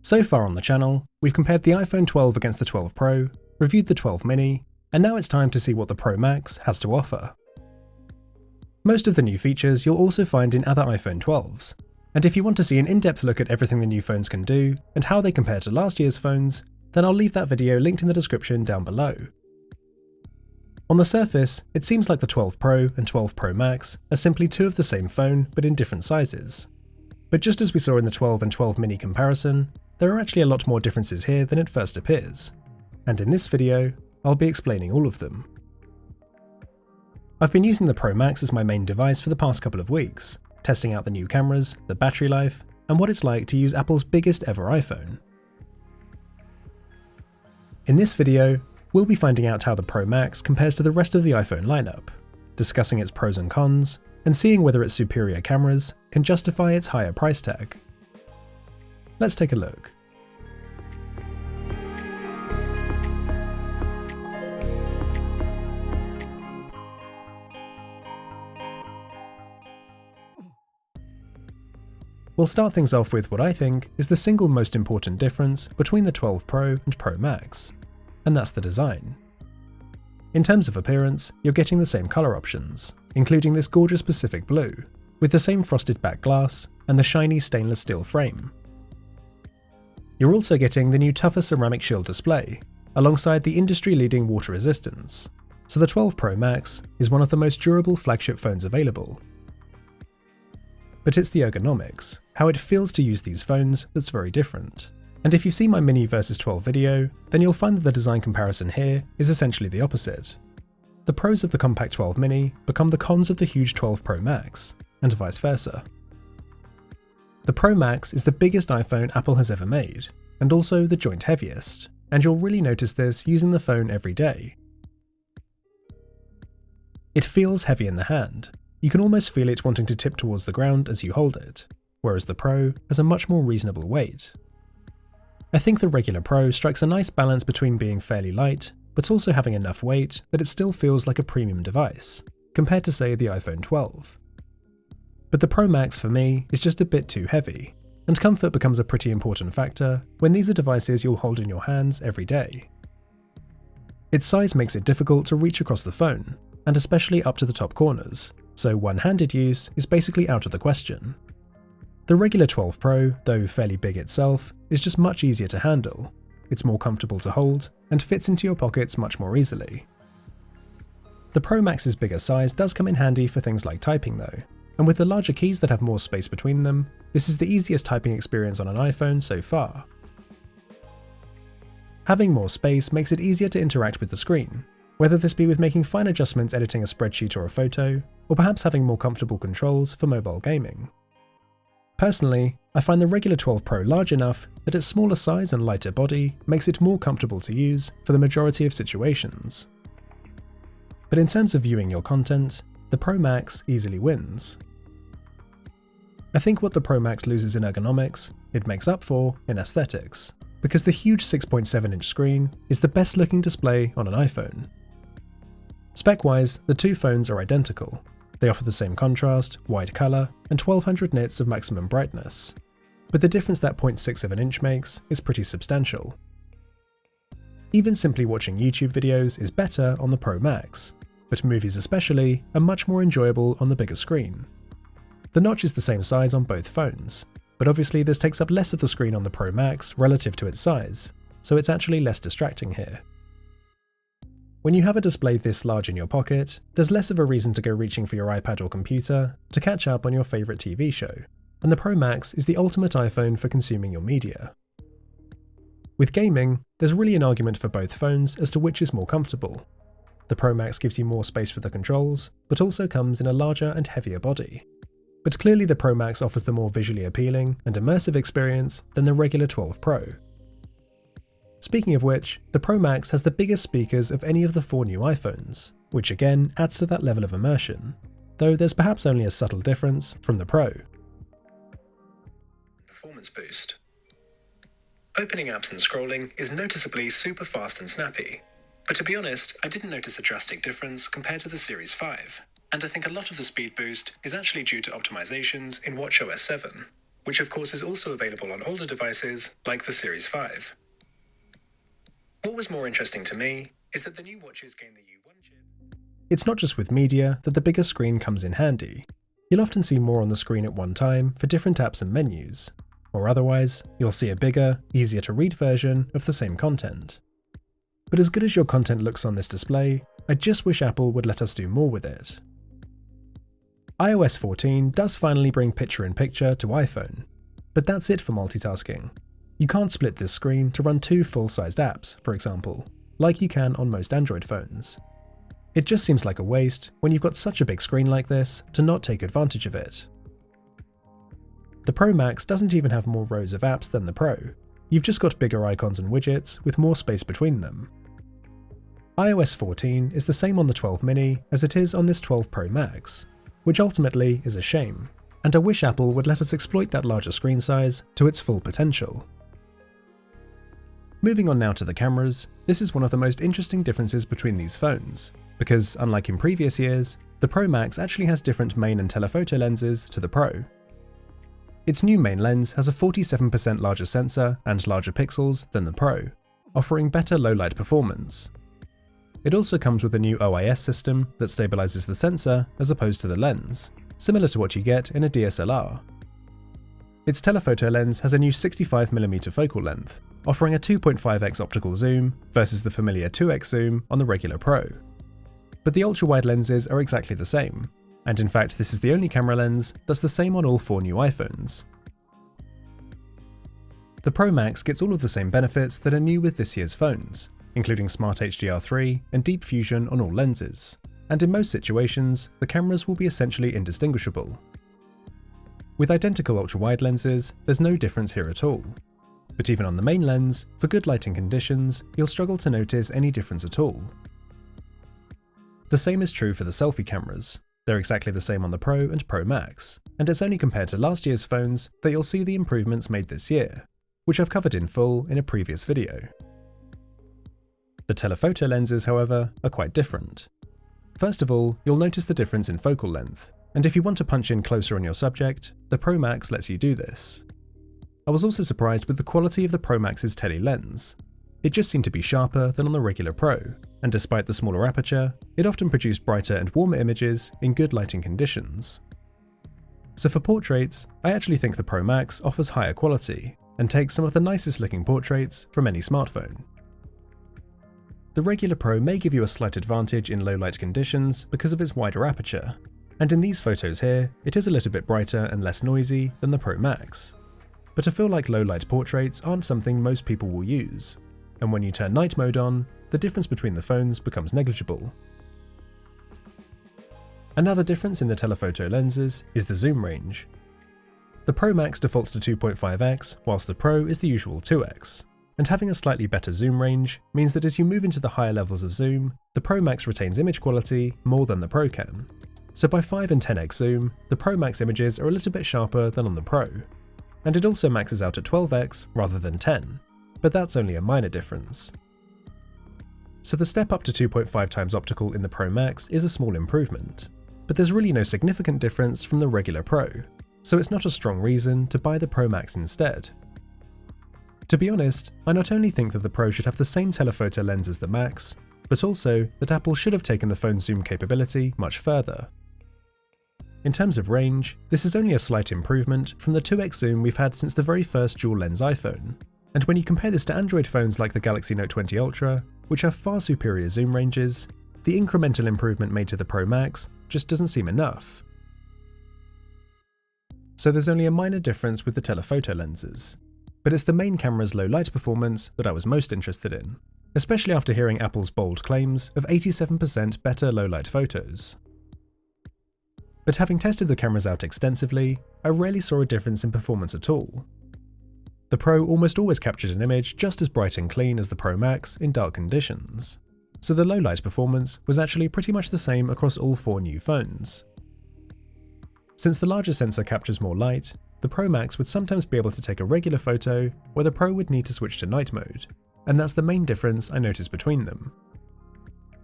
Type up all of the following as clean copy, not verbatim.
So far on the channel, we've compared the iPhone 12 against the 12 Pro, reviewed the 12 mini, and now it's time to see what the Pro Max has to offer. Most of the new features you'll also find in other iPhone 12s, and if you want to see an in-depth look at everything the new phones can do and how they compare to last year's phones, then I'll leave that video linked in the description down below. On the surface, it seems like the 12 Pro and 12 Pro Max are simply two of the same phone but in different sizes. But just as we saw in the 12 and 12 mini comparison, there are actually a lot more differences here than it first appears, and in this video, I'll be explaining all of them. I've been using the Pro Max as my main device for the past couple of weeks, testing out the new cameras, the battery life, and what it's like to use Apple's biggest ever iPhone. In this video, we'll be finding out how the Pro Max compares to the rest of the iPhone lineup, discussing its pros and cons, and seeing whether its superior cameras can justify its higher price tag. Let's take a look. We'll start things off with what I think is the single most important difference between the 12 Pro and Pro Max, and that's the design. In terms of appearance, you're getting the same colour options, including this gorgeous Pacific blue, with the same frosted back glass and the shiny stainless steel frame. You're also getting the new tougher ceramic shield display, alongside the industry-leading water resistance, so the 12 Pro Max is one of the most durable flagship phones available. But it's the ergonomics, how it feels to use these phones, that's very different. And if you've seen my mini versus 12 video, then you'll find that the design comparison here is essentially the opposite. The pros of the compact 12 mini become the cons of the huge 12 Pro Max, and vice versa. The Pro Max is the biggest iPhone Apple has ever made, and also the joint heaviest, and you'll really notice this using the phone every day. It feels heavy in the hand. You can almost feel it wanting to tip towards the ground as you hold it, whereas the Pro has a much more reasonable weight. I think the regular Pro strikes a nice balance between being fairly light, but also having enough weight that it still feels like a premium device, compared to say the iPhone 12. But the Pro Max for me is just a bit too heavy, and comfort becomes a pretty important factor when these are devices you'll hold in your hands every day. Its size makes it difficult to reach across the phone, and especially up to the top corners, so one-handed use is basically out of the question. The regular 12 Pro, though fairly big itself, is just much easier to handle. It's more comfortable to hold, and fits into your pockets much more easily. The Pro Max's bigger size does come in handy for things like typing though, and with the larger keys that have more space between them, this is the easiest typing experience on an iPhone so far. Having more space makes it easier to interact with the screen, whether this be with making fine adjustments editing a spreadsheet or a photo, or perhaps having more comfortable controls for mobile gaming. Personally, I find the regular 12 Pro large enough that its smaller size and lighter body makes it more comfortable to use for the majority of situations. But in terms of viewing your content, the Pro Max easily wins. I think what the Pro Max loses in ergonomics, it makes up for in aesthetics, because the huge 6.7-inch screen is the best looking display on an iPhone. Spec-wise, the two phones are identical. They offer the same contrast, wide colour, and 1200 nits of maximum brightness. But the difference that 0.6 of an inch makes is pretty substantial. Even simply watching YouTube videos is better on the Pro Max, but movies especially are much more enjoyable on the bigger screen. The notch is the same size on both phones, but obviously this takes up less of the screen on the Pro Max relative to its size, so it's actually less distracting here. When you have a display this large in your pocket, there's less of a reason to go reaching for your iPad or computer to catch up on your favourite TV show, and the Pro Max is the ultimate iPhone for consuming your media. With gaming, there's really an argument for both phones as to which is more comfortable. The Pro Max gives you more space for the controls, but also comes in a larger and heavier body. But clearly the Pro Max offers the more visually appealing and immersive experience than the regular 12 Pro. Speaking of which, the Pro Max has the biggest speakers of any of the 4 new iPhones, which again adds to that level of immersion, though there's perhaps only a subtle difference from the Pro. Performance boost. Opening apps and scrolling is noticeably super fast and snappy. But to be honest, I didn't notice a drastic difference compared to the Series 5, and I think a lot of the speed boost is actually due to optimizations in watchOS 7, which of course is also available on older devices like the Series 5. What was more interesting to me is that the new watches gain the U1 chip. It's not just with media that the bigger screen comes in handy. You'll often see more on the screen at one time for different apps and menus, or otherwise, you'll see a bigger, easier to read version of the same content. But as good as your content looks on this display, I just wish Apple would let us do more with it. iOS 14 does finally bring picture-in-picture to iPhone, but that's it for multitasking. You can't split this screen to run two full-sized apps, for example, like you can on most Android phones. It just seems like a waste when you've got such a big screen like this to not take advantage of it. The Pro Max doesn't even have more rows of apps than the Pro. You've just got bigger icons and widgets with more space between them. iOS 14 is the same on the 12 mini as it is on this 12 Pro Max, which ultimately is a shame, and I wish Apple would let us exploit that larger screen size to its full potential. Moving on now to the cameras, this is one of the most interesting differences between these phones, because unlike in previous years, the Pro Max actually has different main and telephoto lenses to the Pro. Its new main lens has a 47% larger sensor and larger pixels than the Pro, offering better low-light performance. It also comes with a new OIS system that stabilizes the sensor as opposed to the lens, similar to what you get in a DSLR. Its telephoto lens has a new 65mm focal length, offering a 2.5x optical zoom versus the familiar 2x zoom on the regular Pro. But the ultra-wide lenses are exactly the same, and in fact this is the only camera lens that's the same on all 4 new iPhones. The Pro Max gets all of the same benefits that are new with this year's phones, including Smart HDR3 and Deep Fusion on all lenses, and in most situations, the cameras will be essentially indistinguishable. With identical ultra-wide lenses, there's no difference here at all. But even on the main lens, for good lighting conditions, you'll struggle to notice any difference at all. The same is true for the selfie cameras. They're exactly the same on the Pro and Pro Max, and it's only compared to last year's phones that you'll see the improvements made this year, which I've covered in full in a previous video. The telephoto lenses, however, are quite different. First of all, you'll notice the difference in focal length, and if you want to punch in closer on your subject, the Pro Max lets you do this. I was also surprised with the quality of the Pro Max's tele lens. It just seemed to be sharper than on the regular Pro, and despite the smaller aperture, it often produced brighter and warmer images in good lighting conditions. So for portraits, I actually think the Pro Max offers higher quality, and takes some of the nicest looking portraits from any smartphone. The regular Pro may give you a slight advantage in low light conditions because of its wider aperture, and in these photos here, it is a little bit brighter and less noisy than the Pro Max. But I feel like low light portraits aren't something most people will use, and when you turn night mode on, the difference between the phones becomes negligible. Another difference in the telephoto lenses is the zoom range. The Pro Max defaults to 2.5x, whilst the Pro is the usual 2x, and having a slightly better zoom range means that as you move into the higher levels of zoom, the Pro Max retains image quality more than the Pro can. So by 5 and 10x zoom, the Pro Max images are a little bit sharper than on the Pro, and it also maxes out at 12x rather than 10, but that's only a minor difference. So the step up to 2.5 times optical in the Pro Max is a small improvement, but there's really no significant difference from the regular Pro, so it's not a strong reason to buy the Pro Max instead. To be honest, I not only think that the Pro should have the same telephoto lens as the Max, but also that Apple should have taken the phone's zoom capability much further. In terms of range, this is only a slight improvement from the 2x zoom we've had since the very first dual-lens iPhone, and when you compare this to Android phones like the Galaxy Note 20 Ultra, which have far superior zoom ranges, the incremental improvement made to the Pro Max just doesn't seem enough. So there's only a minor difference with the telephoto lenses, but it's the main camera's low light performance that I was most interested in, especially after hearing Apple's bold claims of 87% better low light photos. But having tested the cameras out extensively, I rarely saw a difference in performance at all. The Pro almost always captured an image just as bright and clean as the Pro Max in dark conditions, so the low light performance was actually pretty much the same across all 4 new phones. Since the larger sensor captures more light, the Pro Max would sometimes be able to take a regular photo where the Pro would need to switch to night mode, and that's the main difference I noticed between them.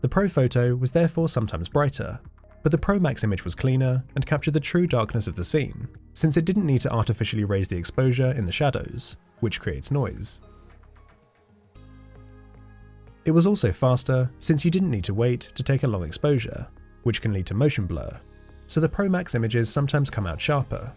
The Pro photo was therefore sometimes brighter, but the Pro Max image was cleaner and captured the true darkness of the scene, since it didn't need to artificially raise the exposure in the shadows, which creates noise. It was also faster, since you didn't need to wait to take a long exposure, which can lead to motion blur, so the Pro Max images sometimes come out sharper.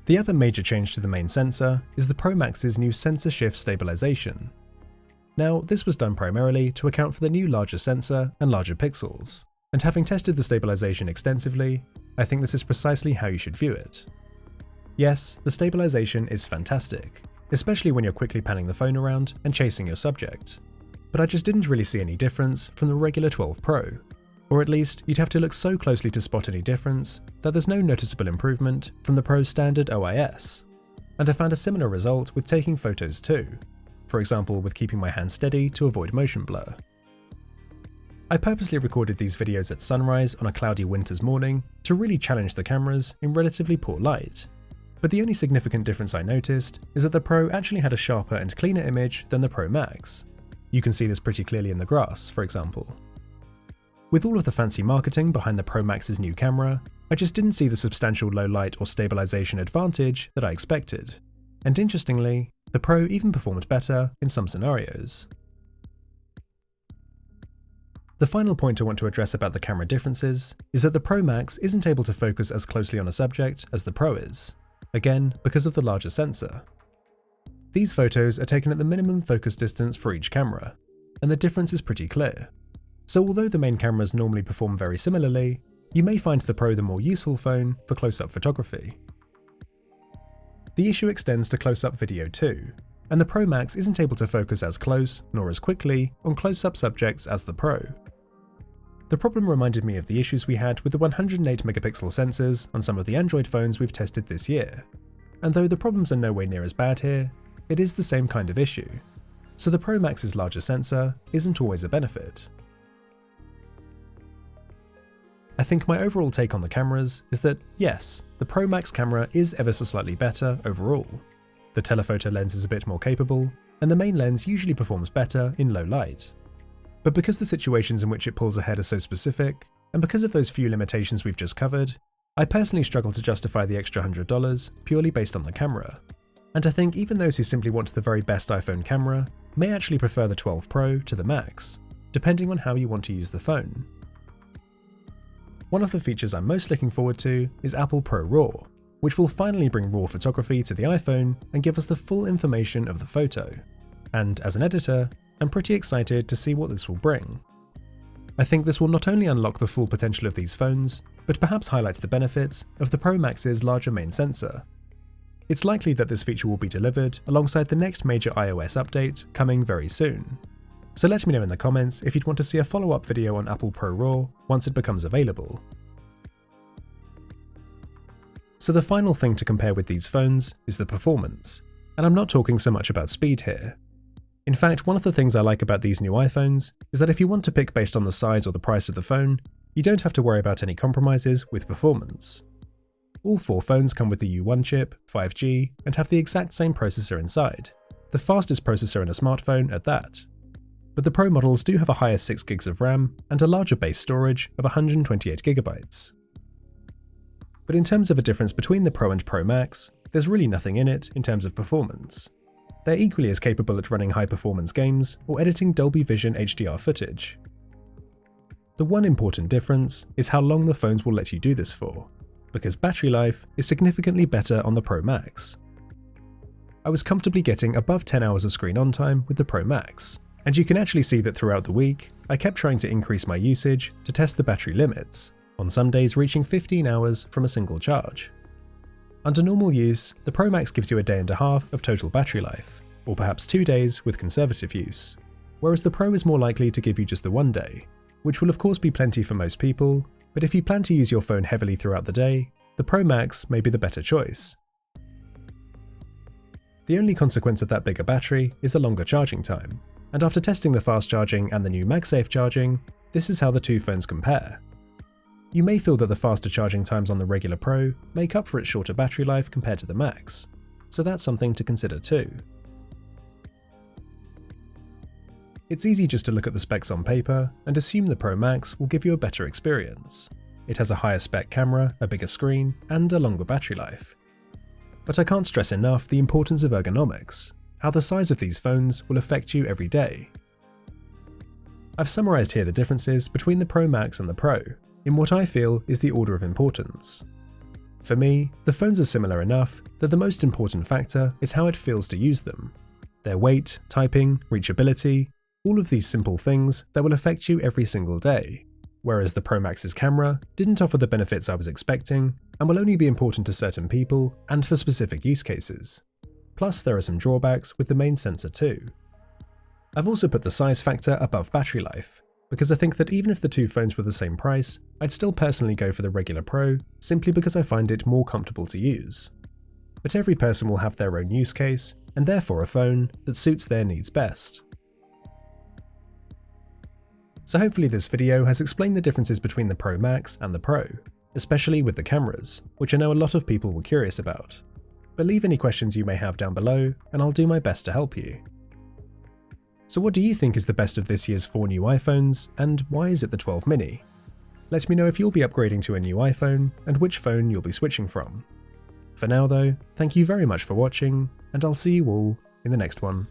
The other major change to the main sensor is the Pro Max's new sensor shift stabilisation. Now, this was done primarily to account for the new larger sensor and larger pixels, and having tested the stabilisation extensively, I think this is precisely how you should view it. Yes, the stabilisation is fantastic, especially when you're quickly panning the phone around and chasing your subject, but I just didn't really see any difference from the regular 12 Pro, or at least you'd have to look so closely to spot any difference that there's no noticeable improvement from the Pro's standard OIS. And I found a similar result with taking photos too, for example with keeping my hand steady to avoid motion blur. I purposely recorded these videos at sunrise on a cloudy winter's morning to really challenge the cameras in relatively poor light, but the only significant difference I noticed is that the Pro actually had a sharper and cleaner image than the Pro Max. You can see this pretty clearly in the grass, for example. With all of the fancy marketing behind the Pro Max's new camera, I just didn't see the substantial low light or stabilisation advantage that I expected. And interestingly, the Pro even performed better in some scenarios. The final point I want to address about the camera differences is that the Pro Max isn't able to focus as closely on a subject as the Pro is, again because of the larger sensor. These photos are taken at the minimum focus distance for each camera, and the difference is pretty clear. So although the main cameras normally perform very similarly, you may find the Pro the more useful phone for close-up photography. The issue extends to close-up video too, and the Pro Max isn't able to focus as close nor as quickly on close-up subjects as the Pro. The problem reminded me of the issues we had with the 108 megapixel sensors on some of the Android phones we've tested this year, and though the problems are nowhere near as bad here, it is the same kind of issue, so the Pro Max's larger sensor isn't always a benefit. I think my overall take on the cameras is that, yes, the Pro Max camera is ever so slightly better overall. The telephoto lens is a bit more capable, and the main lens usually performs better in low light. But because the situations in which it pulls ahead are so specific, and because of those few limitations we've just covered, I personally struggle to justify the extra $100 purely based on the camera. And I think even those who simply want the very best iPhone camera may actually prefer the 12 Pro to the Max, depending on how you want to use the phone. One of the features I'm most looking forward to is Apple Pro RAW, which will finally bring RAW photography to the iPhone and give us the full information of the photo. And as an editor, I'm pretty excited to see what this will bring. I think this will not only unlock the full potential of these phones, but perhaps highlight the benefits of the Pro Max's larger main sensor. It's likely that this feature will be delivered alongside the next major iOS update coming very soon. So let me know in the comments if you'd want to see a follow-up video on Apple Pro RAW once it becomes available. So the final thing to compare with these phones is the performance, and I'm not talking so much about speed here. In fact, one of the things I like about these new iPhones is that if you want to pick based on the size or the price of the phone, you don't have to worry about any compromises with performance. All four phones come with the U1 chip, 5G, and have the exact same processor inside, the fastest processor in a smartphone at that. But the Pro models do have a higher 6 gigs of RAM and a larger base storage of 128 gigabytes. But in terms of a difference between the Pro and Pro Max, there's really nothing in it in terms of performance. They're equally as capable at running high-performance games or editing Dolby Vision HDR footage. The one important difference is how long the phones will let you do this for, because battery life is significantly better on the Pro Max. I was comfortably getting above 10 hours of screen on time with the Pro Max, and you can actually see that throughout the week, I kept trying to increase my usage to test the battery limits, on some days reaching 15 hours from a single charge. Under normal use, the Pro Max gives you a day and a half of total battery life, or perhaps 2 days with conservative use, whereas the Pro is more likely to give you just the 1 day, which will of course be plenty for most people, but if you plan to use your phone heavily throughout the day, the Pro Max may be the better choice. The only consequence of that bigger battery is a longer charging time, and after testing the fast charging and the new MagSafe charging, this is how the two phones compare. You may feel that the faster charging times on the regular Pro make up for its shorter battery life compared to the Max, so that's something to consider too. It's easy just to look at the specs on paper and assume the Pro Max will give you a better experience. It has a higher spec camera, a bigger screen, and a longer battery life. But I can't stress enough the importance of ergonomics, how the size of these phones will affect you every day. I've summarized here the differences between the Pro Max and the Pro, in what I feel is the order of importance. For me, the phones are similar enough that the most important factor is how it feels to use them. Their weight, typing, reachability, all of these simple things that will affect you every single day. Whereas the Pro Max's camera didn't offer the benefits I was expecting and will only be important to certain people and for specific use cases. Plus, there are some drawbacks with the main sensor too. I've also put the size factor above battery life, because I think that even if the two phones were the same price, I'd still personally go for the regular Pro simply because I find it more comfortable to use. But every person will have their own use case, and therefore a phone that suits their needs best. So hopefully this video has explained the differences between the Pro Max and the Pro, especially with the cameras, which I know a lot of people were curious about. But leave any questions you may have down below, and I'll do my best to help you. So what do you think is the best of this year's 4 new iPhones, and why is it the 12 mini? Let me know if you'll be upgrading to a new iPhone, and which phone you'll be switching from. For now though, thank you very much for watching, and I'll see you all in the next one.